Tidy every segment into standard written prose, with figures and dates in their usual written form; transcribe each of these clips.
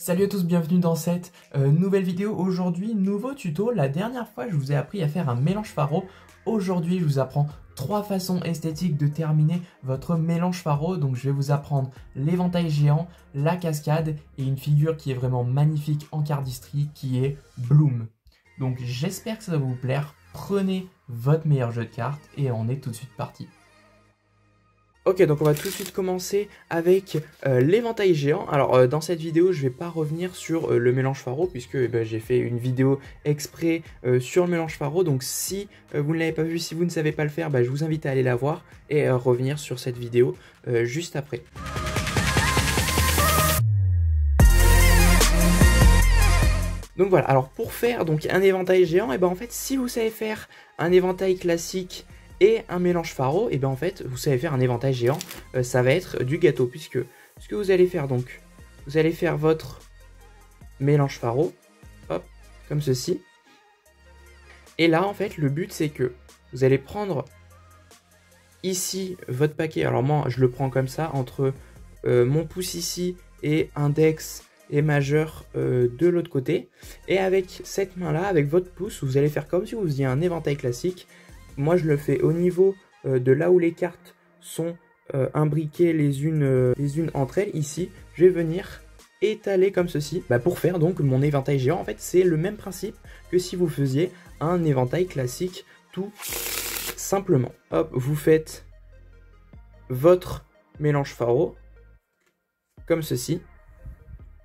Salut à tous, bienvenue dans cette nouvelle vidéo. Aujourd'hui, nouveau tuto. La dernière fois, je vous ai appris à faire un mélange faro. Aujourd'hui, je vous apprends 3 façons esthétiques de terminer votre mélange faro. Donc, je vais vous apprendre l'éventail géant, la cascade et une figure qui est vraiment magnifique en cardistry qui est Bloom. Donc, j'espère que ça va vous plaire. Prenez votre meilleur jeu de cartes et on est tout de suite parti. Ok, donc on va tout de suite commencer avec l'éventail géant. Alors dans cette vidéo, je ne vais pas revenir sur le mélange faro puisque j'ai fait une vidéo exprès sur le mélange faro. Donc si vous ne l'avez pas vu, si vous ne savez pas le faire, je vous invite à aller la voir et revenir sur cette vidéo juste après. Donc voilà, alors pour faire donc un éventail géant, en fait si vous savez faire un éventail classique et un mélange faro, et en fait vous savez faire un éventail géant, ça va être du gâteau, puisque ce que vous allez faire donc, vous allez faire votre mélange faro, hop, comme ceci, et là en fait le but c'est que vous allez prendre ici votre paquet, alors moi je le prends comme ça, entre mon pouce ici et index et majeur de l'autre côté, et avec cette main là, avec votre pouce, vous allez faire comme si vous faisiez un éventail classique. Moi, je le fais au niveau de là où les cartes sont imbriquées les unes entre elles. Ici, je vais venir étaler comme ceci pour faire donc mon éventail géant. En fait, c'est le même principe que si vous faisiez un éventail classique tout simplement. Hop, vous faites votre mélange faro comme ceci.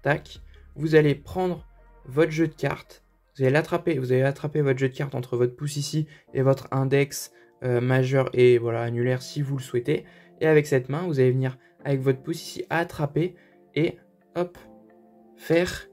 Tac. Vous allez prendre votre jeu de cartes. Vous allez attraper votre jeu de cartes entre votre pouce ici et votre index majeur et voilà annulaire si vous le souhaitez. Et avec cette main, vous allez venir avec votre pouce ici attraper et hop, faire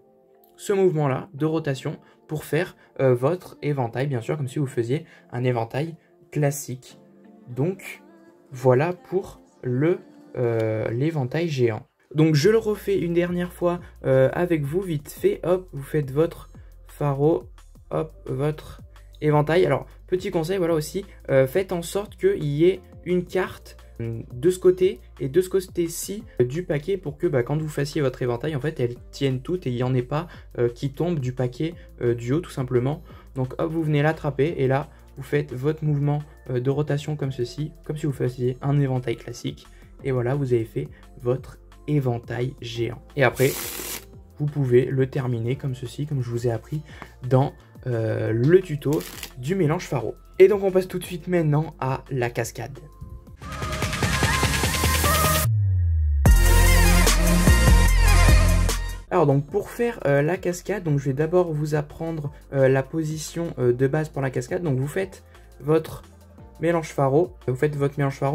ce mouvement-là de rotation pour faire votre éventail, bien sûr, comme si vous faisiez un éventail classique. Donc, voilà pour l'éventail géant. Donc, je le refais une dernière fois avec vous, vite fait. Hop, vous faites votre faro, hop, votre éventail. Alors, petit conseil, voilà aussi, faites en sorte qu'il y ait une carte de ce côté et de ce côté-ci du paquet pour que quand vous fassiez votre éventail, en fait, elles tiennent toutes et il n'y en ait pas qui tombent du paquet du haut, tout simplement. Donc, hop, vous venez l'attraper et là, vous faites votre mouvement de rotation comme ceci, comme si vous faisiez un éventail classique. Et voilà, vous avez fait votre éventail géant. Et après, vous pouvez le terminer comme ceci, comme je vous ai appris dans le tuto du mélange faro. Et donc on passe tout de suite maintenant à la cascade. Alors donc pour faire la cascade, donc je vais d'abord vous apprendre la position de base pour la cascade. Donc vous faites votre mélange faro,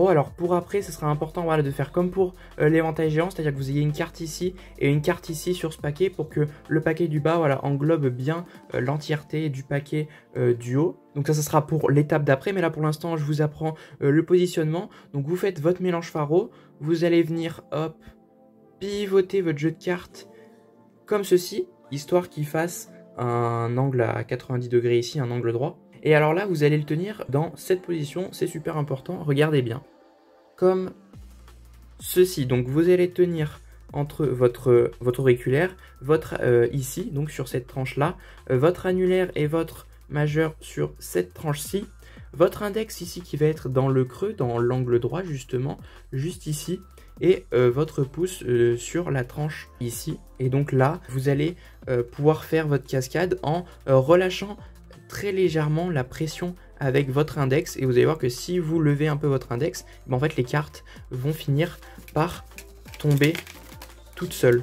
alors pour après ce sera important de faire comme pour l'éventail géant, c'est à dire que vous ayez une carte ici et une carte ici sur ce paquet pour que le paquet du bas englobe bien l'entièreté du paquet du haut. Donc ça sera pour l'étape d'après, mais là pour l'instant je vous apprends le positionnement. Donc vous faites votre mélange faro, vous allez venir hop pivoter votre jeu de cartes comme ceci, histoire qu'il fasse un angle à 90 degrés ici, un angle droit. Et alors là, vous allez le tenir dans cette position, c'est super important, regardez bien. Comme ceci, donc vous allez tenir entre votre auriculaire, ici, donc sur cette tranche-là, votre annulaire et votre majeur sur cette tranche-ci, votre index ici qui va être dans le creux, dans l'angle droit justement, juste ici, et votre pouce sur la tranche ici. Et donc là, vous allez pouvoir faire votre cascade en relâchant très légèrement la pression avec votre index, et vous allez voir que si vous levez un peu votre index, en fait les cartes vont finir par tomber toutes seules.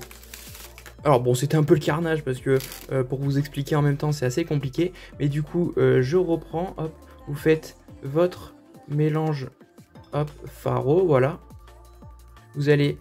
Alors bon, c'était un peu le carnage parce que pour vous expliquer en même temps c'est assez compliqué, mais du coup je reprends, hop, vous faites votre mélange hop faro, voilà, vous allez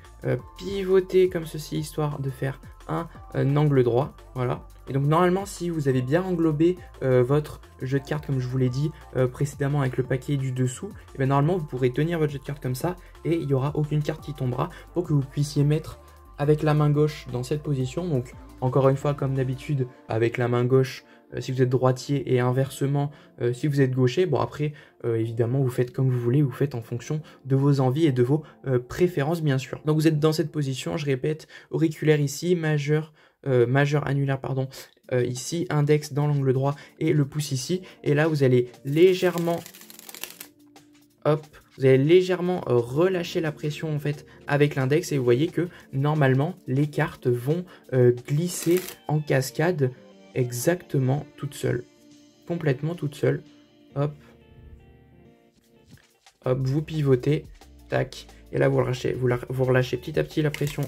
pivoter comme ceci histoire de faire un angle droit, voilà. Et donc normalement si vous avez bien englobé votre jeu de cartes comme je vous l'ai dit précédemment avec le paquet du dessous, et normalement vous pourrez tenir votre jeu de cartes comme ça et il n'y aura aucune carte qui tombera pour que vous puissiez mettre avec la main gauche dans cette position. Donc encore une fois comme d'habitude avec la main gauche si vous êtes droitier et inversement si vous êtes gaucher. Bon après évidemment vous faites comme vous voulez, vous faites en fonction de vos envies et de vos préférences bien sûr. Donc vous êtes dans cette position, je répète, auriculaire ici, majeur majeur, annulaire, pardon, ici, index dans l'angle droit et le pouce ici. Et là, vous allez légèrement, hop, vous allez légèrement relâcher la pression en fait avec l'index et vous voyez que normalement les cartes vont glisser en cascade exactement toutes seules, complètement toutes seules. Hop, hop, vous pivotez, tac, et là vous relâchez petit à petit la pression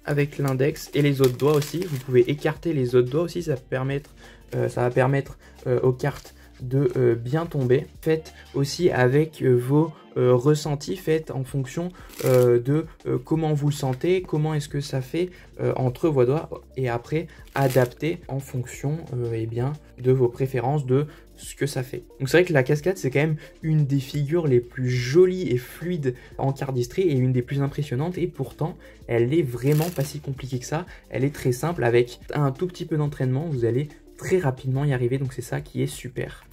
avec l'index et les autres doigts aussi. Vous pouvez écarter les autres doigts aussi, ça va permettre aux cartes de bien tomber. Faites aussi avec vos ressentis, faites en fonction de comment vous le sentez, comment est-ce que ça fait entre vos doigts et après adaptez en fonction eh bien, de vos préférences, de ce que ça fait. Donc c'est vrai que la cascade c'est quand même une des figures les plus jolies et fluides en cardistry et une des plus impressionnantes et pourtant elle est vraiment pas si compliquée que ça, elle est très simple. Avec un tout petit peu d'entraînement vous allez très rapidement y arriver, donc c'est ça qui est super.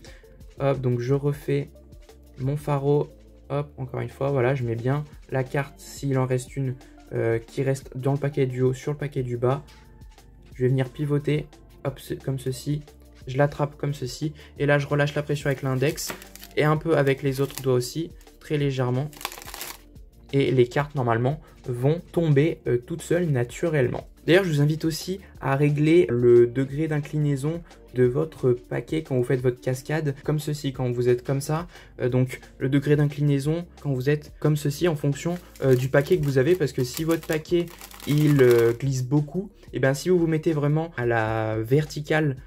Hop, donc je refais mon faro, hop, encore une fois, voilà, je mets bien la carte s'il en reste une qui reste dans le paquet du haut sur le paquet du bas. Je vais venir pivoter, hop, comme ceci, je l'attrape comme ceci, et là je relâche la pression avec l'index, et un peu avec les autres doigts aussi, très légèrement, et les cartes normalement vont tomber toutes seules naturellement. D'ailleurs, je vous invite aussi à régler le degré d'inclinaison de votre paquet quand vous faites votre cascade, comme ceci, quand vous êtes comme ça. Donc, le degré d'inclinaison quand vous êtes comme ceci en fonction du paquet que vous avez. Parce que si votre paquet, il glisse beaucoup, et bien si vous vous mettez vraiment à la verticale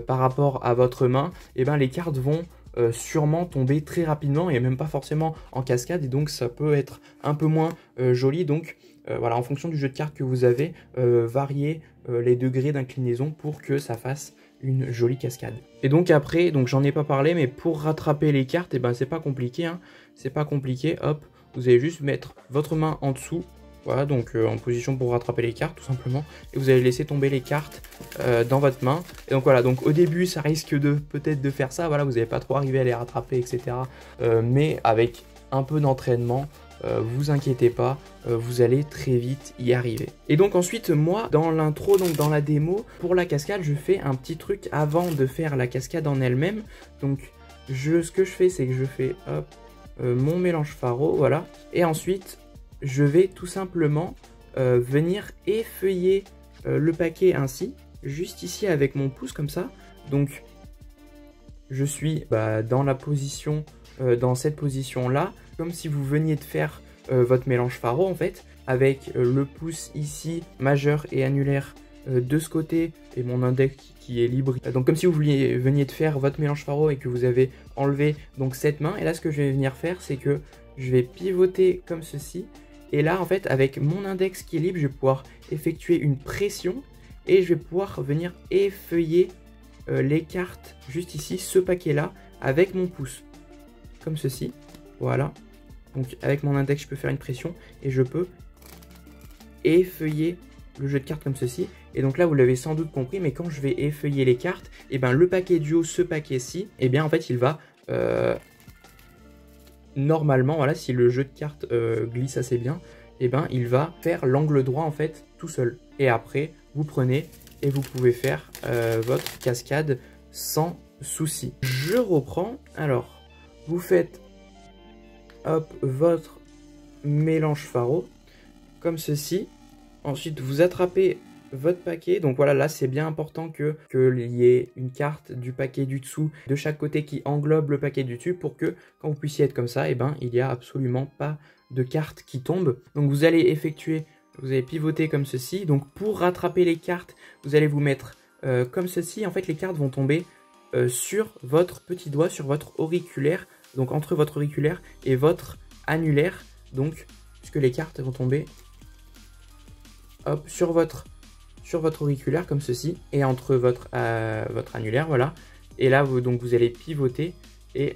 par rapport à votre main, et bien les cartes vont sûrement tomber très rapidement et même pas forcément en cascade. Et donc, ça peut être un peu moins joli. Donc, voilà, en fonction du jeu de cartes que vous avez, variez les degrés d'inclinaison pour que ça fasse une jolie cascade. Et donc après, donc j'en ai pas parlé, mais pour rattraper les cartes, et ben c'est pas compliqué, hein, c'est pas compliqué. Hop, vous allez juste mettre votre main en dessous, voilà, donc en position pour rattraper les cartes tout simplement, et vous allez laisser tomber les cartes dans votre main. Et donc voilà, donc au début ça risque de peut-être de faire ça, voilà, vous n'allez pas trop arriver à les rattraper, etc. Mais avec un peu d'entraînement, vous inquiétez pas, vous allez très vite y arriver. Et donc ensuite, moi, dans l'intro, donc dans la démo, pour la cascade, je fais un petit truc avant de faire la cascade en elle-même. Donc, ce que je fais, c'est que je fais hop, mon mélange faro, voilà. Et ensuite, je vais tout simplement venir effeuiller le paquet ainsi, juste ici avec mon pouce comme ça. Donc, je suis dans la position, dans cette position-là, comme si vous veniez de faire votre mélange faro en fait, avec le pouce ici, majeur et annulaire de ce côté, et mon index qui est libre. Donc comme si vous veniez de faire votre mélange faro et que vous avez enlevé donc cette main. Et là ce que je vais venir faire, c'est que je vais pivoter comme ceci. Et là en fait, avec mon index qui est libre, je vais pouvoir effectuer une pression et je vais pouvoir venir effeuiller les cartes juste ici, ce paquet là, avec mon pouce, comme ceci, voilà. Donc avec mon index, je peux faire une pression et je peux effeuiller le jeu de cartes comme ceci. Et donc là, vous l'avez sans doute compris, mais quand je vais effeuiller les cartes, et ben le paquet du haut, ce paquet-ci, et bien en fait, il va normalement, voilà, si le jeu de cartes glisse assez bien, et ben il va faire l'angle droit en fait tout seul. Et après, vous prenez et vous pouvez faire votre cascade sans souci. Je reprends. Alors, vous faites hop, votre mélange faro, comme ceci. Ensuite, vous attrapez votre paquet. Donc voilà, là, c'est bien important qu'il y ait une carte du paquet du dessous de chaque côté qui englobe le paquet du dessus pour que, quand vous puissiez être comme ça, et ben, il n'y a absolument pas de carte qui tombe. Donc vous allez effectuer, vous allez pivoter comme ceci. Donc pour rattraper les cartes, vous allez vous mettre comme ceci. En fait, les cartes vont tomber sur votre petit doigt, sur votre auriculaire. Donc entre votre auriculaire et votre annulaire, donc puisque les cartes vont tomber hop, sur votre auriculaire comme ceci, et entre votre annulaire, voilà. Et là, donc vous allez pivoter et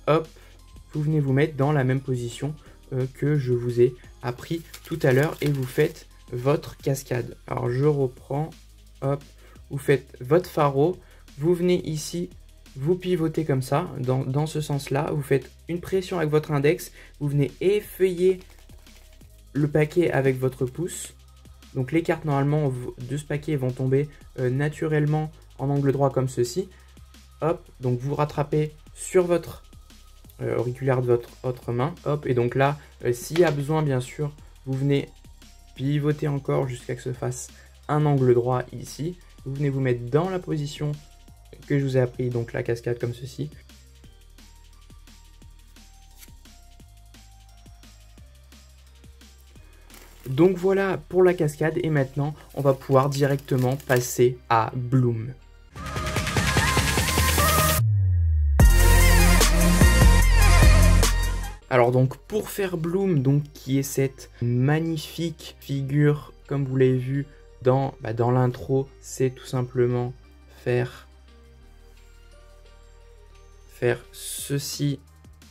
hop, vous venez vous mettre dans la même position que je vous ai appris tout à l'heure et vous faites votre cascade. Alors je reprends, hop, vous faites votre faro, vous venez ici, vous pivotez comme ça, dans ce sens-là, vous faites une pression avec votre index, vous venez effeuiller le paquet avec votre pouce, Donc les cartes normalement de ce paquet vont tomber naturellement en angle droit comme ceci. Hop, donc vous rattrapez sur votre auriculaire de votre autre main. Hop, et donc là, s'il y a besoin, bien sûr, vous venez pivoter encore jusqu'à ce que se fasse un angle droit ici. Vous venez vous mettre dans la position que je vous ai appris, donc la cascade comme ceci. Donc voilà pour la cascade et maintenant on va pouvoir directement passer à Bloom. Alors donc pour faire Bloom, donc qui est cette magnifique figure comme vous l'avez vu dans l'intro, c'est tout simplement faire ceci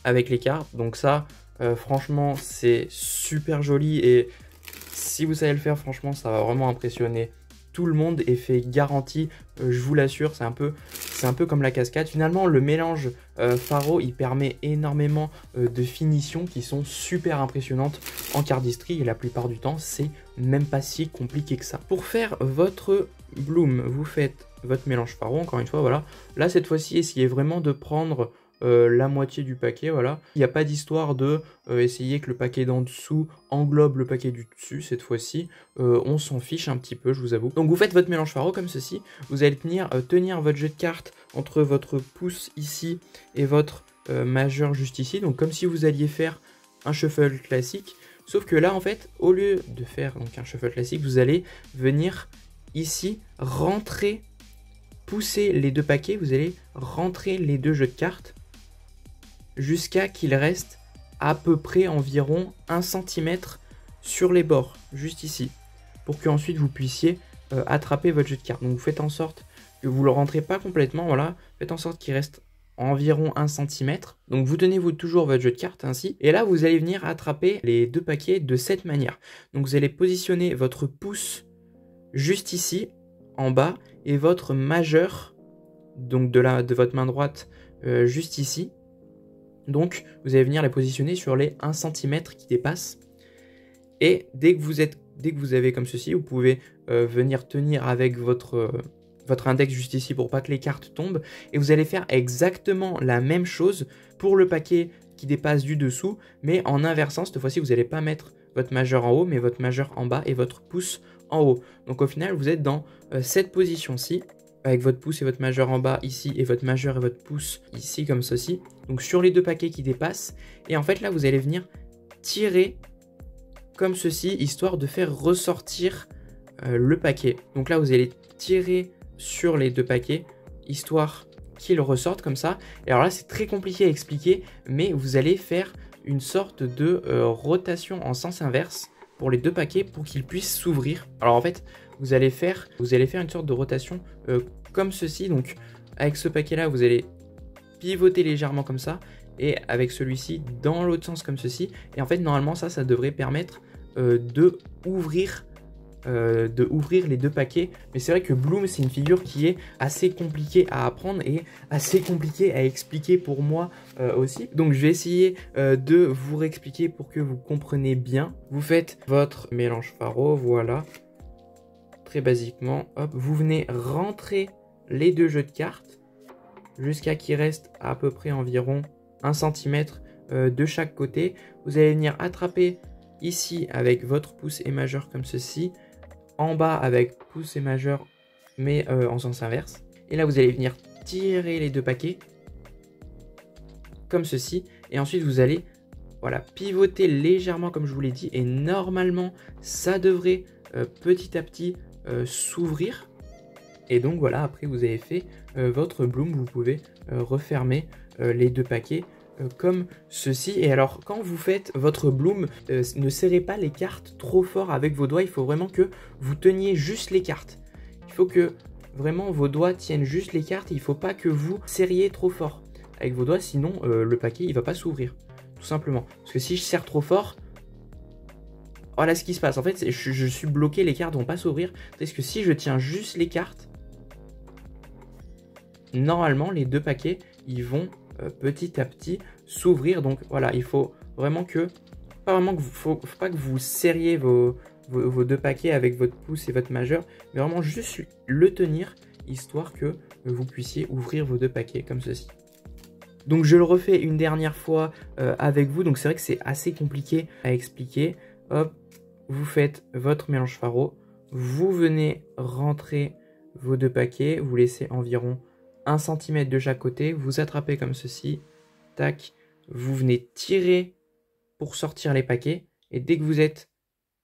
avec les cartes. Donc ça franchement c'est super joli et si vous savez le faire, franchement, ça va vraiment impressionner tout le monde. Effet garanti, je vous l'assure, c'est un peu comme la cascade. Finalement, le mélange Faro, il permet énormément de finitions qui sont super impressionnantes en cardistry. Et la plupart du temps, c'est même pas si compliqué que ça. Pour faire votre Bloom, vous faites votre mélange Faro, encore une fois, voilà. Là, cette fois-ci, essayez vraiment de prendre la moitié du paquet, voilà. Il n'y a pas d'histoire de essayer que le paquet d'en dessous englobe le paquet du dessus, cette fois-ci. On s'en fiche un petit peu, je vous avoue. Donc vous faites votre mélange Faro comme ceci. Vous allez tenir votre jeu de cartes entre votre pouce ici et votre majeur juste ici. Donc comme si vous alliez faire un shuffle classique. Sauf que là, en fait, au lieu de faire donc, un shuffle classique, vous allez venir ici pousser les deux paquets. Vous allez rentrer les deux jeux de cartes jusqu'à qu'il reste à peu près environ 1 cm sur les bords, juste ici, pour qu'ensuite vous puissiez attraper votre jeu de cartes. Donc vous faites en sorte que vous ne le rentrez pas complètement, voilà, faites en sorte qu'il reste environ 1 cm. Donc vous tenez toujours votre jeu de cartes ainsi, et là vous allez venir attraper les deux paquets de cette manière. Donc vous allez positionner votre pouce juste ici, en bas, et votre majeur, donc de votre main droite, juste ici. Donc, vous allez venir les positionner sur les 1 cm qui dépassent. Et dès que vous avez comme ceci, vous pouvez venir tenir avec votre index juste ici pour pas que les cartes tombent. Et vous allez faire exactement la même chose pour le paquet qui dépasse du dessous, mais en inversant. Cette fois-ci, vous n'allez pas mettre votre majeur en haut, mais votre majeur en bas et votre pouce en haut. Donc au final, vous êtes dans cette position-ci, avec votre pouce et votre majeur en bas ici, et votre majeur et votre pouce ici, comme ceci. Donc sur les deux paquets qui dépassent. Et en fait, là, vous allez venir tirer comme ceci, histoire de faire ressortir le paquet. Donc là, vous allez tirer sur les deux paquets, histoire qu'ils ressortent comme ça. Et alors là, c'est très compliqué à expliquer, mais vous allez faire une sorte de rotation en sens inverse pour les deux paquets pour qu'ils puissent s'ouvrir. Alors en fait, vous allez faire une sorte de rotation comme ceci. Donc avec ce paquet là, vous allez pivoter légèrement comme ça, et avec celui-ci dans l'autre sens comme ceci. Et en fait, normalement, ça devrait permettre d'ouvrir les deux paquets. Mais c'est vrai que Bloom, c'est une figure qui est assez compliquée à apprendre et assez compliquée à expliquer pour moi aussi. Donc je vais essayer de vous réexpliquer pour que vous compreniez bien. Vous faites votre mélange Faro, voilà. Très basiquement, hop, vous venez rentrer les deux jeux de cartes jusqu'à qu'il reste à peu près environ 1 cm de chaque côté. Vous allez venir attraper ici avec votre pouce et majeur comme ceci, en bas avec pouce et majeur mais en sens inverse. Et là vous allez venir tirer les deux paquets comme ceci, et ensuite vous allez pivoter légèrement comme je vous l'ai dit, et normalement ça devrait petit à petit s'ouvrir. Et donc voilà, après vous avez fait votre Bloom, vous pouvez refermer les deux paquets comme ceci. Et alors quand vous faites votre Bloom, ne serrez pas les cartes trop fort avec vos doigts, il faut vraiment que vous teniez juste les cartes. Il faut que vraiment vos doigts tiennent juste les cartes, et il ne faut pas que vous serriez trop fort avec vos doigts, sinon le paquet il va pas s'ouvrir, tout simplement. Parce que si je serre trop fort, voilà ce qui se passe. En fait, je suis bloqué, les cartes vont pas s'ouvrir. Parce que si je tiens juste les cartes, normalement les deux paquets ils vont petit à petit s'ouvrir. Donc voilà, il faut vraiment faut pas que vous serriez vos deux paquets avec votre pouce et votre majeur, mais vraiment juste le tenir, histoire que vous puissiez ouvrir vos deux paquets comme ceci. Donc je le refais une dernière fois avec vous, donc c'est vrai que c'est assez compliqué à expliquer. Hop, vous faites votre mélange faro, vous venez rentrer vos deux paquets, vous laissez environ 1 cm de chaque côté, vous attrapez comme ceci, tac, vous venez tirer pour sortir les paquets, et dès que vous êtes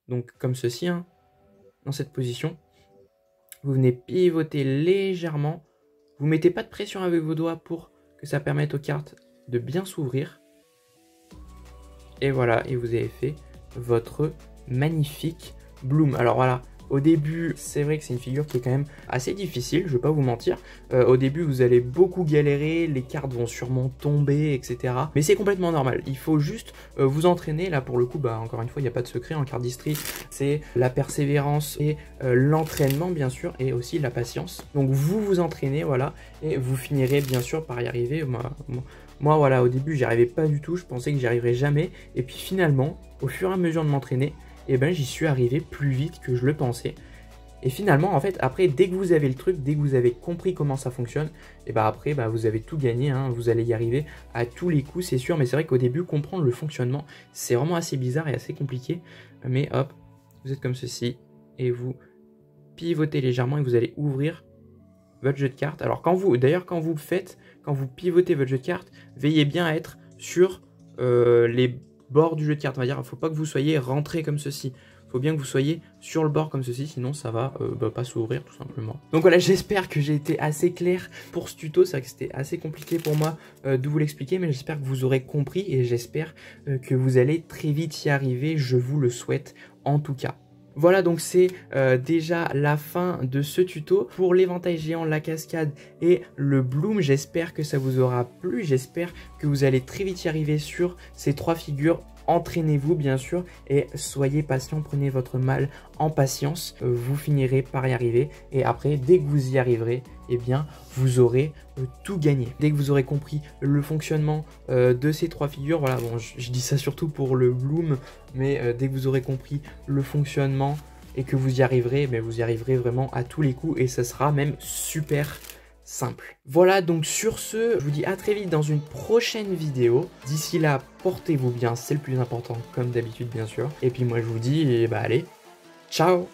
donc comme ceci, hein, dans cette position, vous venez pivoter légèrement, vous ne mettez pas de pression avec vos doigts pour que ça permette aux cartes de bien s'ouvrir, et voilà, et vous avez fait votre magnifique Bloom. Alors voilà, au début, c'est vrai que c'est une figure qui est quand même assez difficile, je ne vais pas vous mentir. Au début, vous allez beaucoup galérer, les cartes vont sûrement tomber, etc. Mais c'est complètement normal, il faut juste vous entraîner. Là, pour le coup, bah, encore une fois, il n'y a pas de secret en cardistry. C'est la persévérance et l'entraînement, bien sûr, et aussi la patience. Donc, vous vous entraînez, voilà, et vous finirez, bien sûr, par y arriver. Moi, voilà, au début, j'y arrivais pas du tout, je pensais que j'y arriverais jamais. Et puis finalement, au fur et à mesure de m'entraîner, et ben j'y suis arrivé plus vite que je le pensais. Et finalement, en fait, après, dès que vous avez le truc, dès que vous avez compris comment ça fonctionne, et ben après, bah, vous avez tout gagné, hein, vous allez y arriver à tous les coups, c'est sûr. Mais c'est vrai qu'au début, comprendre le fonctionnement, c'est vraiment assez bizarre et assez compliqué. Mais hop, vous êtes comme ceci, et vous pivotez légèrement, et vous allez ouvrir votre jeu de cartes. Alors, quand vous pivotez votre jeu de cartes, veillez bien à être sur les bord du jeu de cartes, on va dire. Il ne faut pas que vous soyez rentré comme ceci. Il faut bien que vous soyez sur le bord comme ceci, sinon ça va pas s'ouvrir tout simplement. Donc voilà, j'espère que j'ai été assez clair pour ce tuto. C'est vrai que c'était assez compliqué pour moi de vous l'expliquer, mais j'espère que vous aurez compris et j'espère que vous allez très vite y arriver. Je vous le souhaite en tout cas. Voilà, donc c'est déjà la fin de ce tuto pour l'éventail géant, la cascade et le Bloom. J'espère que ça vous aura plu, j'espère que vous allez très vite y arriver sur ces 3 figures. Entraînez-vous bien sûr et soyez patient, prenez votre mal en patience, vous finirez par y arriver et après dès que vous y arriverez, eh bien vous aurez tout gagné. Dès que vous aurez compris le fonctionnement de ces 3 figures, voilà, bon je dis ça surtout pour le Bloom, mais dès que vous aurez compris le fonctionnement et que vous y arriverez, mais vous y arriverez vraiment à tous les coups et ça sera même super simple. Voilà, donc sur ce, je vous dis à très vite dans une prochaine vidéo. D'ici là, portez-vous bien, c'est le plus important, comme d'habitude bien sûr. Et puis moi je vous dis, bah allez, ciao!